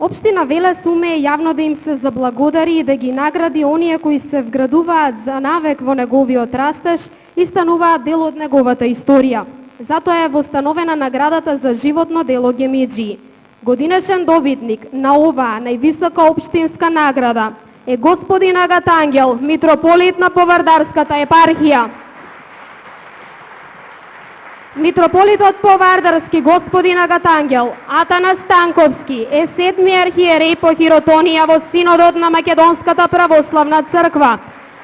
Општина Велес умее јавно да им се заблагодари и да ги награди оние кои се вградуваат за навек во неговиот растеж и стануваат дел од неговата историја. Затоа е востановена наградата за животно дело Гемиджи. Годинешен добитник на оваа највисока општинска награда е господин Агат Ангел, митрополит на Повардарската епархија. Митрополитот Повардарски господин Агат Ангел Атанас Станковски е седми архиерей по хиротонија во Синодот на Македонската православна црква.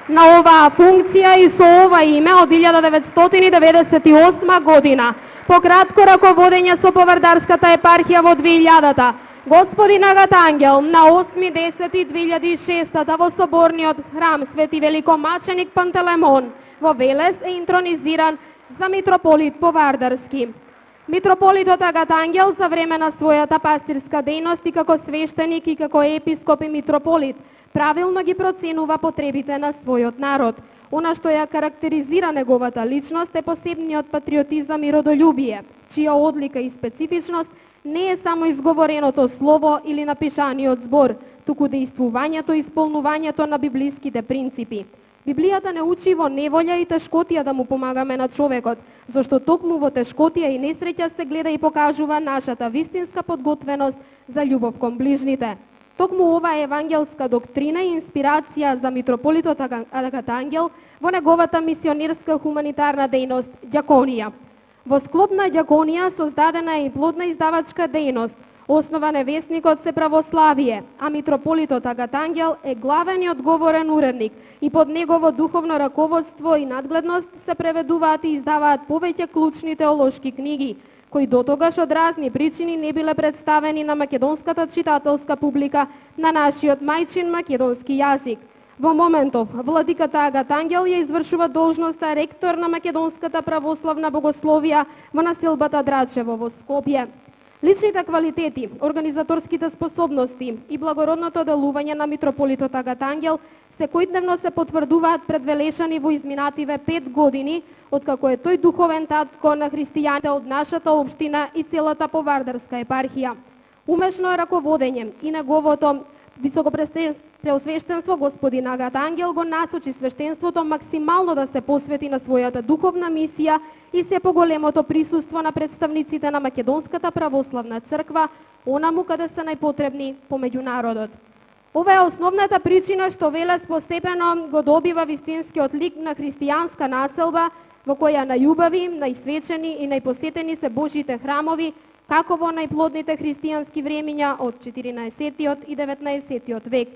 На оваа функција и со ова име од 1998 година, по кратко раководење со Повардарската епархија во 2000-та, господин Агат Ангел на 8.10.2006 во соборниот храм Свети Великомаченик Пантелемон во Велес е интронизиран за митрополит Повардарски. Митрополитот Агат Ангел за време на својата пастирска дејност и како свештеник и како епископ и митрополит правилно ги проценува потребите на својот народ. Она што ја карактеризира неговата личност е посебниот патриотизам и родолюбие, чија одлика и специфичност не е само изговореното слово или напишаниот збор, туку дејствувањето и исполнувањето на библиските принципи. Библијата не учи во неволја и тешкотија да му помагаме на човекот, зашто токму во тешкотија и несреќа се гледа и покажува нашата вистинска подготвеност за љубов кон ближните. Токму оваа евангелска доктрина и инспирација за митрополитот Агат Ангел во неговата мисионерска хуманитарна дејност ѓаконија. Во склоп на ѓаконија создадена е и плодна издавачка дејност. Основан е весникот Се православие, а митрополитот Агат Ангел е главен и одговорен уредник и под негово духовно раководство и надгледност се преведуваат и издаваат повеќе клучни теолошки книги, кои дотогаш од разни причини не биле представени на македонската читателска публика на нашиот мајчин македонски јазик. Во моментов, владиката Агат Ангел ја извршува должноста ректор на Македонската православна богословија во населбата Драчево во Скопје. Личните квалитети, организаторските способности и благородното делување на митрополитот Агат Ангел секојдневно се потврдуваат предвелешани во изминативе 5 години, откако е тој духовен татко на христијаните од нашата општина и целата Повардарска епархија. Умешно е раководење и неговото високопреосвештенство господин Агат Ангел го насочи свештенството максимално да се посвети на својата духовна мисија и се поголемото присуство на представниците на Македонската православна црква, онаму каде се најпотребни помеѓу народот. Ова е основната причина што Велес постепено го добива вистинскиот лик на христијанска населба, во која најубави, најсвечени и најпосетени се Божите храмови, како во најплодните христијански времиња од 14 и 19 век.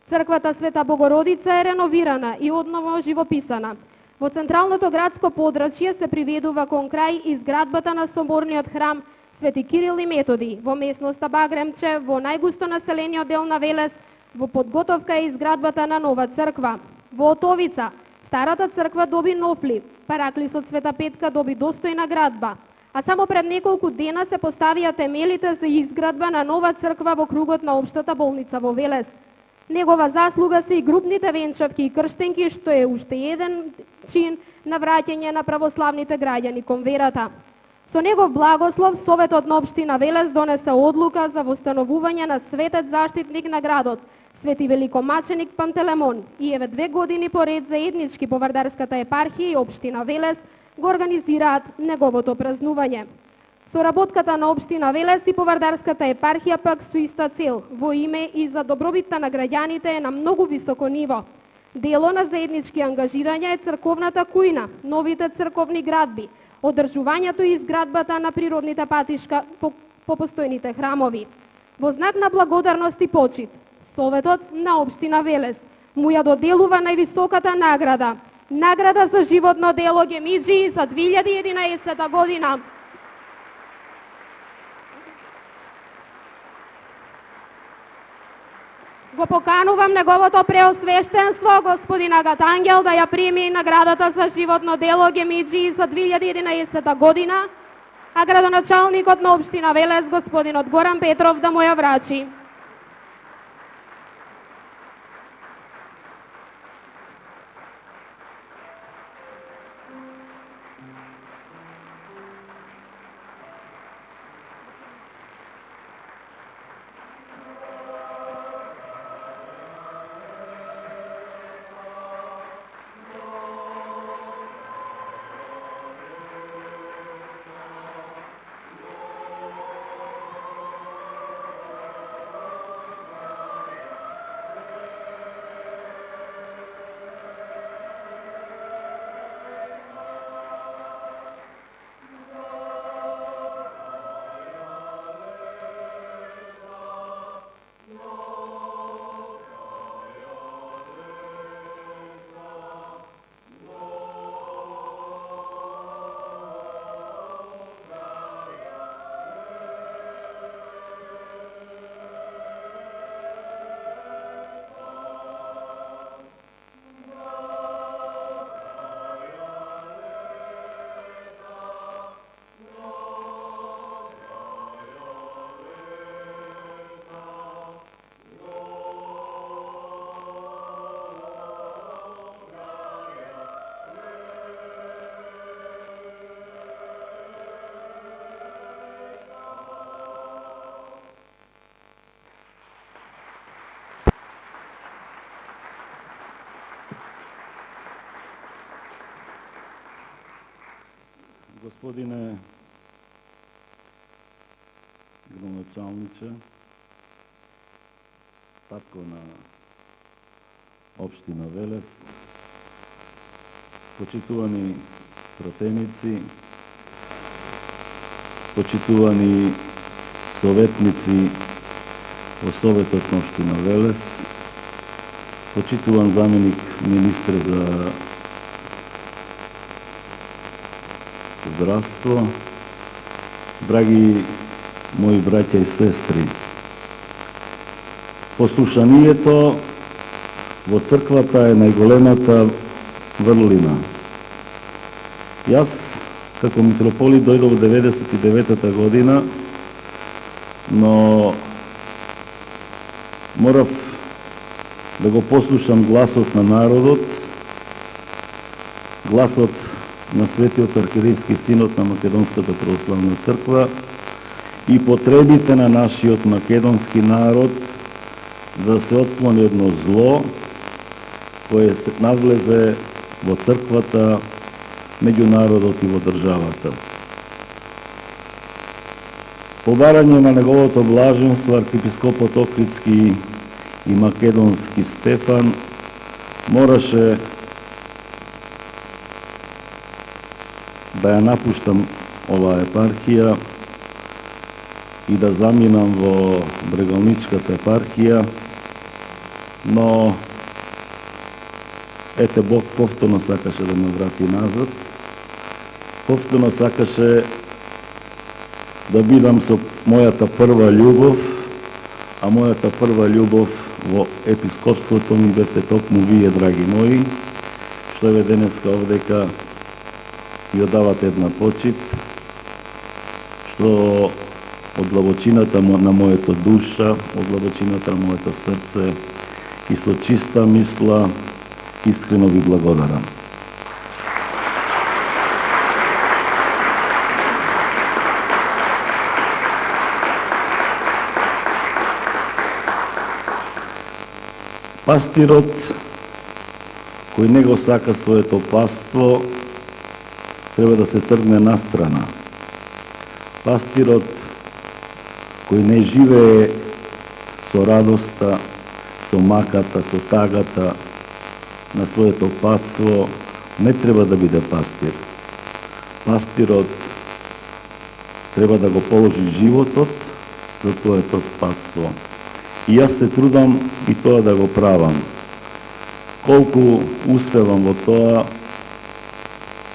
Црквата Света Богородица е реновирана и одново живописана. Во централното градско подрачје се приведува кон крај изградбата на соборниот храм Свети Кирил и Методи во местноста Багремче, во најгусто населениот дел на Велес. Во подготовка е изградбата на нова црква. Во Отовица, старата црква доби нов лик, Параклисот Света Петка доби достојна градба, а само пред неколку дена се поставија темелите за изградба на нова црква во кругот на општата болница во Велес. Негова заслуга се и групните венчавки и крштенки, што е уште еден чин на враќање на православните граѓани кон верата. Со негов благослов, Советот на општина Велес донесе одлука за востановување на светец заштитник на градот, Свети Великомаченик Пантелемон, и еве 2 години поред заеднички Повардарската епархија и општина Велес го организираат неговото празнување. Соработката на општина Велес и Повардарската епархија пак со иста цел, во име и за добробитта на граѓаните е на многу високо ниво. Дело на заеднички ангажирање е црковната кујна, новите црковни градби, одржувањето и изградбата на природните патишка по постојните храмови. Во знак на благодарност и почит, Советот на општина Велес му ја доделува највисоката награда, награда за животно дело Гемиджи за 2011 година. Го поканувам неговото преосвештенство, господин Агат Ангел, да ја прими наградата за животно дело Гемиджи за 2011 година, а градоначалникот на општина Велес, господинот Горан Петров, да му ја врачи. Господине градоначалниче, татко на општина Велес, почитувани пратеници, почитувани советници во Советот на општина Велес, почитуван заменик министр за здравство, драги мои браќа и сестри, послушанието во црквата е најголемата врлина. Јас, како митрополит, дојдов во 99-та година, но морав да го послушам гласот на народот, гласот на Светиот архиерейски синод на Македонската православна црква и потребите на нашиот македонски народ да се отклони едно зло кое се навлезе во црквата, меѓу народот и во државата. По барање на неговото блаженство архиепископот Охридски и македонски Стефан мораше да ја напуштам оваа епархија и да заминам во Брегалничката епархија, но ете Бог повторно сакаше да ме врати назад, повторно сакаше да бидам со мојата прва љубов, а мојата прва љубов во епископството ми бевте токму вие, драги мои, што еве денеска овдека и одавате една почит, што од длабочината на моето душа, од длабочината на моето срце и со чиста мисла искрено ви благодарам. Пастирот кој не го сака своето паство треба да се тргне настрана. Пастирот кој не живее со радоста, со маката, со тагата на своето патство, не треба да биде пастир. Пастирот треба да го положи животот за своето патство. И јас се трудам и тоа да го правам. Колку успевам во тоа,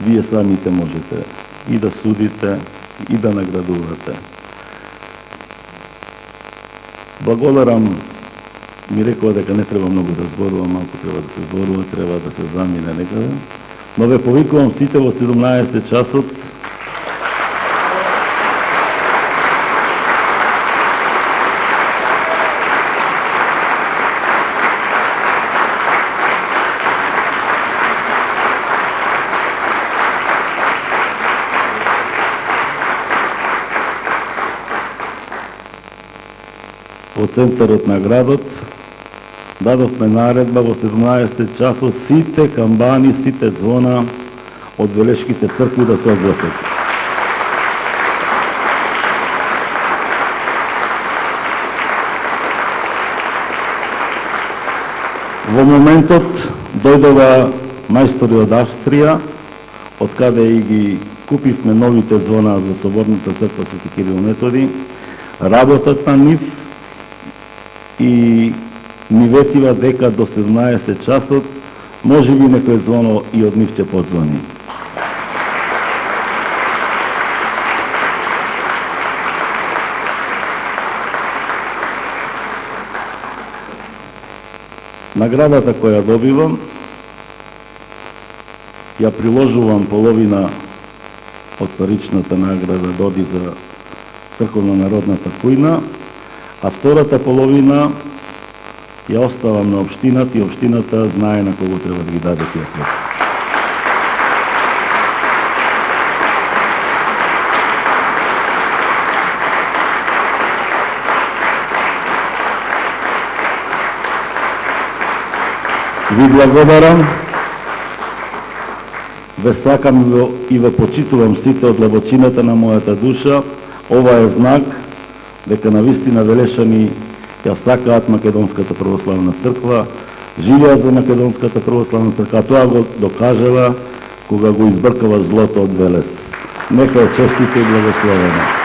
вие самите можете и да судите, и да наградувате. Благодарам, ми рекува дека не треба многу да зборувам, малку треба да се зборува, треба да се замине некаде. Но ве повикувам сите во 17 часот во центарот на градот, дадовме наредба во 17 часот сите камбани, сите звона од Велешките цркви да се огласат. Во моментот дојдова мајстори од Австрија, од каде и ги купивме новите звона за Соборната црква Свети Кирил Методи, работат на нив и ми ветива дека до 17 часот може би некој звоно и од нив ќе подзвони. Наградата која добивам, ја приложувам половина од паричната награда доди за црковно народната кујна, а втората половина ја оставам на општината и општината знае на кого треба да ги даде тие средства. Ви благодарам. Ве сакам и ве почитувам сите од длабочината на мојата душа. Ова е знак дека навистина Велешани ја сакаат Македонската православна црква, живеат за Македонската православна црква, тоа го докажала кога го избркава злото од Велес. Нека е честито и благословено.